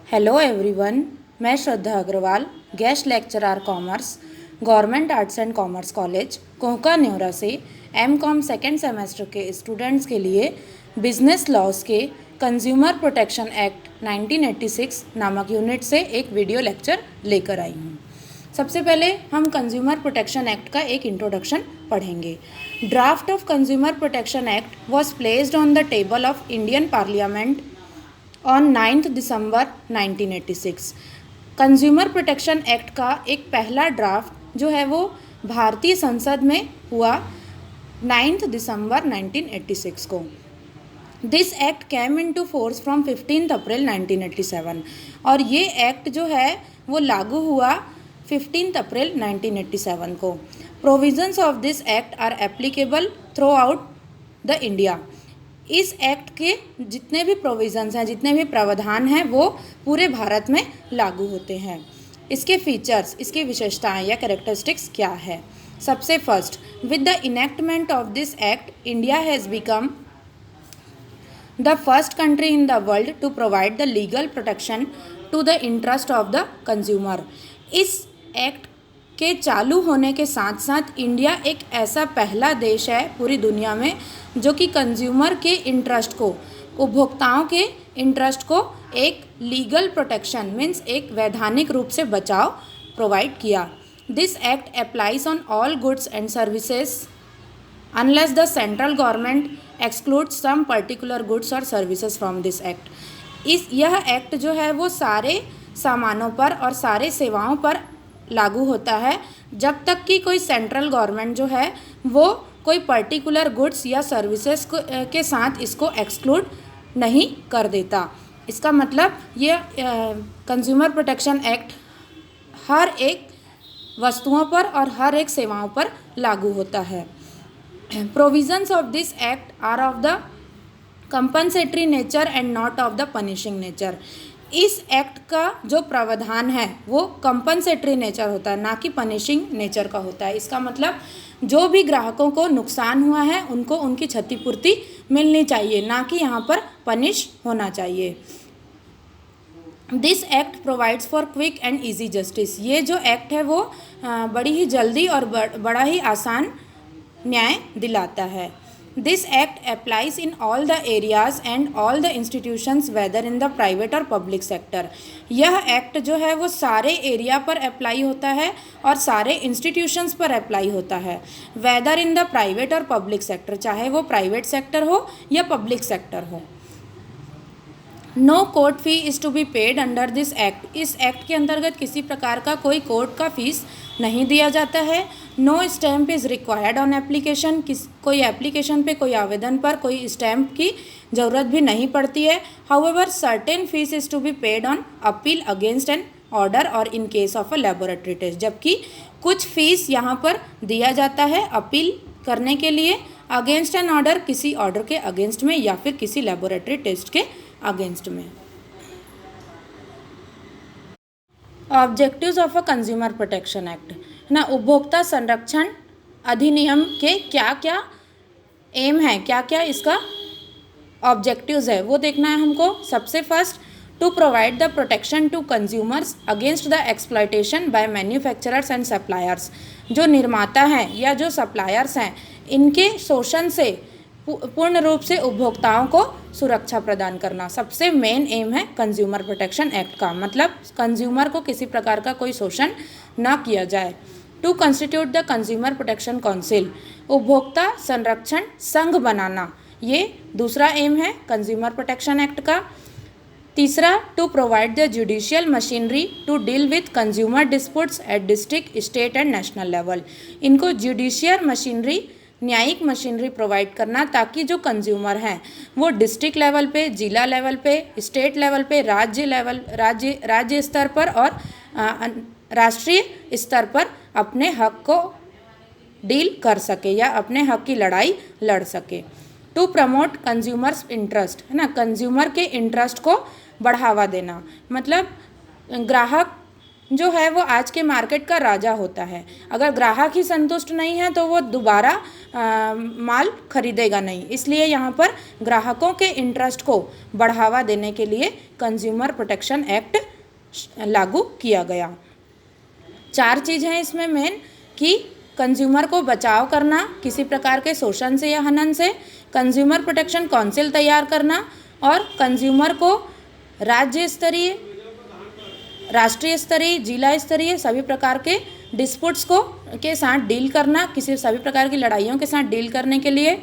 Hello everyone, मैं Shraddha Agrawal, guest lecturer commerce, government arts and commerce college Kohka Neora से M Com second semester के students के लिए बिजनेस लॉज के कंज्यूमर प्रोटेक्शन एक्ट 1986 नामक यूनिट से एक वीडियो लेक्चर लेकर आई हूँ। सबसे पहले हम कंज्यूमर प्रोटेक्शन एक्ट का एक इंट्रोडक्शन पढ़ेंगे। Draft of consumer protection act was placed on the table of Indian parliament on 9 दिसंबर 1986। कंज्यूमर प्रोटेक्शन एक्ट का एक पहला ड्राफ्ट जो है वो भारतीय संसद में हुआ 9 दिसंबर 1986 को। This act came into force from 15 अप्रैल 1987 और ये एक्ट जो है वो लागू हुआ 15 अप्रैल 1987 को। Provisions of this act are applicable throughout the India. इस एक्ट के जितने भी प्रोविजंस हैं, जितने भी प्रावधान हैं, वो पूरे भारत में लागू होते हैं। इसके फीचर्स, इसकी विशेषताएं या कैरेक्टरिस्टिक्स क्या है? सबसे first, with the enactment of this act India has become the first country in the world to provide the legal protection to the interest of the consumer. इस एक्ट के चालू होने के साथ साथ इंडिया एक ऐसा पहला देश है पूरी दुनिया में जो कि कंज्यूमर के इंटरेस्ट को, उपभोक्ताओं के इंटरेस्ट को एक लीगल प्रोटेक्शन मीन्स एक वैधानिक रूप से बचाव प्रोवाइड किया। This act applies on all goods and services unless the central government excludes some particular goods और सर्विसेज फ्रॉम दिस एक्ट। यह एक्ट जो है वो सारे सामानों पर और सारे सेवाओं पर लागू होता है जब तक कि कोई सेंट्रल गवर्नमेंट जो है वो कोई पर्टिकुलर गुड्स या सर्विसेज के साथ इसको एक्सक्लूड नहीं कर देता। इसका मतलब ये कंज्यूमर प्रोटेक्शन एक्ट हर एक वस्तुओं पर और हर एक सेवाओं पर लागू होता है। Provisions of this act are of the compensatory nature and not of the punishing nature. इस एक्ट का जो प्रावधान है वो कंपनसेटरी नेचर होता है, ना कि पनिशिंग नेचर का होता है। इसका मतलब जो भी ग्राहकों को नुकसान हुआ है उनको उनकी क्षतिपूर्ति मिलनी चाहिए, ना कि यहाँ पर पनिश होना चाहिए। This act provides for quick and easy justice. ये जो एक्ट है वो बड़ी ही जल्दी और बड़ा ही आसान न्याय दिलाता है। This act applies in all the areas and all the institutions whether in the private और पब्लिक सेक्टर। यह एक्ट जो है वो सारे एरिया पर अप्लाई होता है और सारे इंस्टीट्यूशंस पर अप्लाई होता है। वेदर इन द प्राइवेट और पब्लिक सेक्टर, चाहे वो प्राइवेट सेक्टर हो या पब्लिक सेक्टर हो। No court fee is to be paid under this act. इस एक्ट के अंतर्गत किसी प्रकार का कोई कोर्ट का फीस नहीं दिया जाता है। No stamp is required on application. कोई एप्लीकेशन पे, कोई आवेदन पर कोई स्टैम्प की ज़रूरत भी नहीं पड़ती है। However certain fees is to be paid on appeal against an order और in case of a laboratory test. जबकि कुछ फीस यहाँ पर दिया जाता है अपील करने के लिए अगेंस्ट एन ऑर्डर, किसी ऑर्डर के अगेंस्ट में या फिर किसी लेबोरेटरी टेस्ट के अगेंस्ट में। Objectives of a consumer protection act ना, उपभोक्ता संरक्षण अधिनियम के क्या क्या एम है, क्या क्या इसका ऑब्जेक्टिव्स है वो देखना है हमको। सबसे first, to provide the protection to consumers against the exploitation by manufacturers and suppliers. जो निर्माता हैं या जो सप्लायर्स हैं इनके शोषण से पूर्ण रूप से उपभोक्ताओं को सुरक्षा प्रदान करना सबसे मेन एम है कंज्यूमर प्रोटेक्शन एक्ट का। मतलब कंज्यूमर को किसी प्रकार का कोई शोषण ना किया जाए। To constitute the consumer protection council, उपभोक्ता संरक्षण संघ बनाना, ये दूसरा एम है कंज्यूमर प्रोटेक्शन एक्ट का। तीसरा, to provide the judicial machinery to deal with consumer disputes at district, state and national level. इनको जुडिशियल मशीनरी, न्यायिक मशीनरी प्रोवाइड करना ताकि जो कंज्यूमर हैं वो डिस्ट्रिक्ट लेवल पे, जिला लेवल पे, स्टेट लेवल पे, राज्य स्तर पर और राष्ट्रीय स्तर पर अपने हक को डील कर सके या अपने हक की लड़ाई लड़ सके। टू प्रमोट कंज्यूमर्स इंटरेस्ट, है ना, कंज्यूमर के इंटरेस्ट को बढ़ावा देना। मतलब ग्राहक जो है वो आज के मार्केट का राजा होता है। अगर ग्राहक ही संतुष्ट नहीं है तो वो दोबारा माल खरीदेगा नहीं। इसलिए यहाँ पर ग्राहकों के इंटरेस्ट को बढ़ावा देने के लिए कंज्यूमर प्रोटेक्शन एक्ट लागू किया गया। 4 चीज़ हैं इसमें मेन कि कंज्यूमर को बचाव करना किसी प्रकार के शोषण से या हनन से, कंज्यूमर प्रोटेक्शन काउंसिल तैयार करना और कंज्यूमर को राज्य स्तरीय, राष्ट्रीय स्तरीय, जिला स्तरीय सभी प्रकार के डिस्प्यूट्स को के साथ डील करना, किसी सभी प्रकार की लड़ाइयों के साथ डील करने के लिए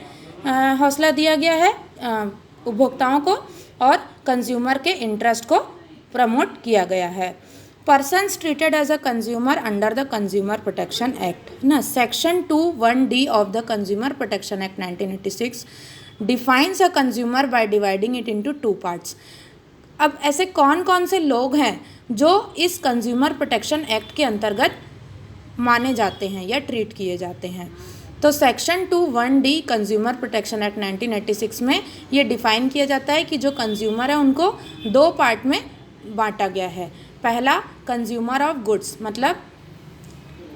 हौसला दिया गया है उपभोक्ताओं को, और कंज्यूमर के इंटरेस्ट को प्रमोट किया गया है। Persons treated as a consumer under the consumer protection act ना, section 2(1)(d) of the consumer protection act 1986 defines a consumer by dividing it into 2 parts. अब ऐसे कौन कौन से लोग हैं जो इस कंज्यूमर प्रोटेक्शन एक्ट के अंतर्गत माने जाते हैं या ट्रीट किए जाते हैं। तो section 2(1)(d) consumer protection act 1986 में ये डिफाइन किया जाता है कि जो कंज्यूमर है उनको 2 पार्ट में बांटा गया है। पहला कंज्यूमर ऑफ गुड्स, मतलब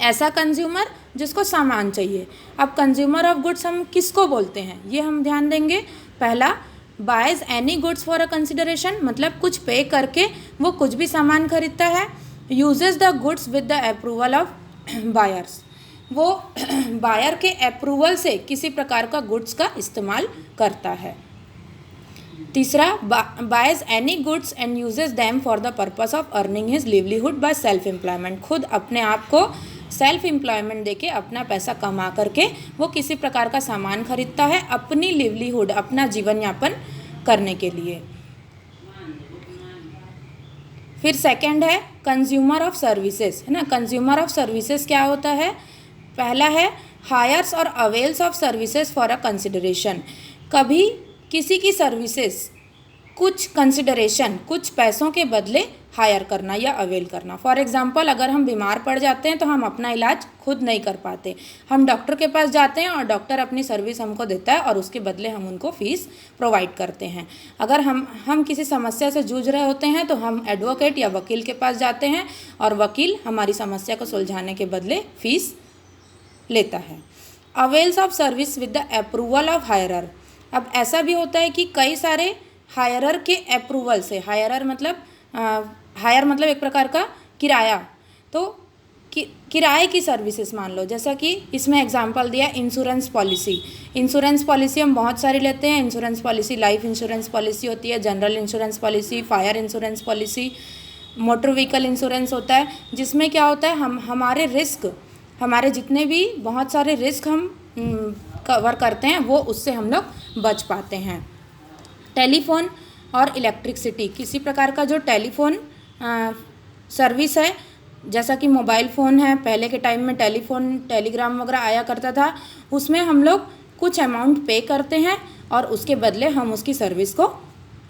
ऐसा कंज्यूमर जिसको सामान चाहिए। अब कंज्यूमर ऑफ गुड्स हम किसको बोलते हैं ये हम ध्यान देंगे। पहला boys any goods for a consideration, मतलब कुछ पे करके वो कुछ भी सामान खरीदता है। Uses the goods with the approval of buyers, वो बायर के अप्रूवल से किसी प्रकार का गुड्स का इस्तेमाल करता है। तीसरा boys any goods and uses them for the purpose of earning his livelihood by self employment, खुद अपने आप को सेल्फ एम्प्लॉयमेंट देके अपना पैसा कमा करके वो किसी प्रकार का सामान खरीदता है अपनी लिवलीहुड, अपना जीवन यापन करने के लिए। फिर सेकंड है कंज्यूमर ऑफ सर्विसेज, है ना। कंज्यूमर ऑफ सर्विसेज क्या होता है। पहला है हायर्स और avails of services for a consideration, कभी किसी की सर्विसेज कुछ कंसिडरेशन, कुछ पैसों के बदले हायर करना या अवेल करना। फॉर एग्जांपल अगर हम बीमार पड़ जाते हैं तो हम अपना इलाज खुद नहीं कर पाते, हम डॉक्टर के पास जाते हैं और डॉक्टर अपनी सर्विस हमको देता है और उसके बदले हम उनको फीस प्रोवाइड करते हैं। अगर हम किसी समस्या से जूझ रहे होते हैं तो हम एडवोकेट या वकील के पास जाते हैं और वकील हमारी समस्या को सुलझाने के बदले फीस लेता है। Avails of service with the approval of hirer, अब ऐसा भी होता है कि कई सारे हायरर के अप्रूवल से, हायर मतलब एक प्रकार का किराया, तो किराए की सर्विसेज मान लो, जैसा कि इसमें एग्जांपल दिया इंश्योरेंस पॉलिसी। इंश्योरेंस पॉलिसी हम बहुत सारी लेते हैं। Insurance policy life insurance policy होती है, general insurance policy, fire insurance policy, motor vehicle insurance होता है, जिसमें क्या होता है हमारे रिस्क, हमारे जितने भी बहुत सारे रिस्क हम कवर करते हैं वो उससे हम लोग बच पाते हैं। टेलीफोन और इलेक्ट्रिसिटी, किसी प्रकार का जो टेलीफोन सर्विस है, जैसा कि मोबाइल फ़ोन है, पहले के टाइम में टेलीफोन टेलीग्राम वगैरह आया करता था, उसमें हम लोग कुछ अमाउंट पे करते हैं और उसके बदले हम उसकी सर्विस को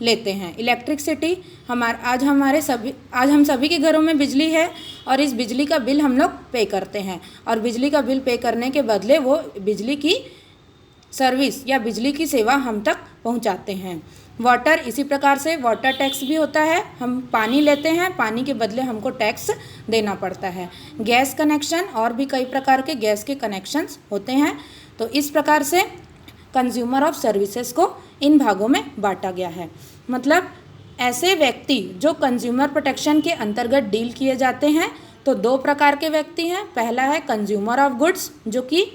लेते हैं। इलेक्ट्रिसिटी आज हम सभी के घरों में बिजली है और इस बिजली का बिल हम लोग पे करते हैं और बिजली का बिल पे करने के बदले वो बिजली की सर्विस या बिजली की सेवा हम तक पहुंचाते हैं। वाटर, इसी प्रकार से वाटर टैक्स भी होता है, हम पानी लेते हैं, पानी के बदले हमको टैक्स देना पड़ता है। गैस कनेक्शन, और भी कई प्रकार के गैस के कनेक्शंस होते हैं। तो इस प्रकार से कंज्यूमर ऑफ सर्विसेज को इन भागों में बांटा गया है। मतलब ऐसे व्यक्ति जो कंज्यूमर प्रोटेक्शन के अंतर्गत डील किए जाते हैं, तो 2 प्रकार के व्यक्ति हैं। पहला है कंज्यूमर ऑफ गुड्स, जो कि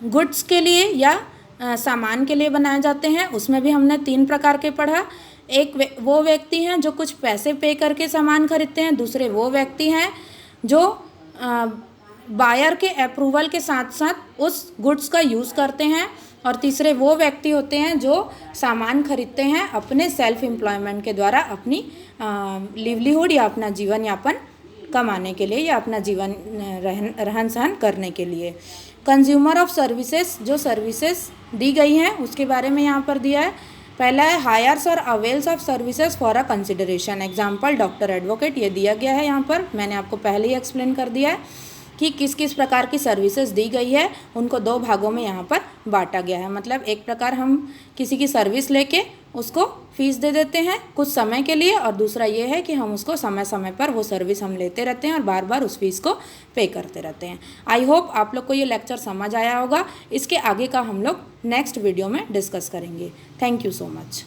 गुड्स के लिए या सामान के लिए बनाए जाते हैं, उसमें भी हमने 3 प्रकार के पढ़ा। एक वो व्यक्ति हैं जो कुछ पैसे पे करके सामान खरीदते हैं, दूसरे वो व्यक्ति हैं जो बायर के अप्रूवल के साथ साथ उस गुड्स का यूज़ करते हैं, और तीसरे वो व्यक्ति होते हैं जो सामान खरीदते हैं अपने सेल्फ एम्प्लॉयमेंट के द्वारा अपनी लिवलीहुड या अपना जीवन यापन कमाने के लिए या अपना जीवन रहन सहन करने के लिए। कंज्यूमर ऑफ सर्विसेज, जो सर्विसेज दी गई हैं उसके बारे में यहाँ पर दिया है। पहला है हायर्स और avails of services for a consideration, example doctor, advocate, ये दिया गया है यहाँ पर, मैंने आपको पहले ही एक्सप्लेन कर दिया है। कि किस किस प्रकार की सर्विसेज दी गई है, उनको दो भागों में यहाँ पर बांटा गया है। मतलब एक प्रकार हम किसी की सर्विस लेके उसको फीस दे देते हैं कुछ समय के लिए, और दूसरा ये है कि हम उसको समय समय पर वो सर्विस हम लेते रहते हैं और बार बार उस फीस को पे करते रहते हैं। आई होप आप लोग को ये लेक्चर समझ आया होगा। इसके आगे का हम लोग नेक्स्ट वीडियो में डिस्कस करेंगे। Thank you so much.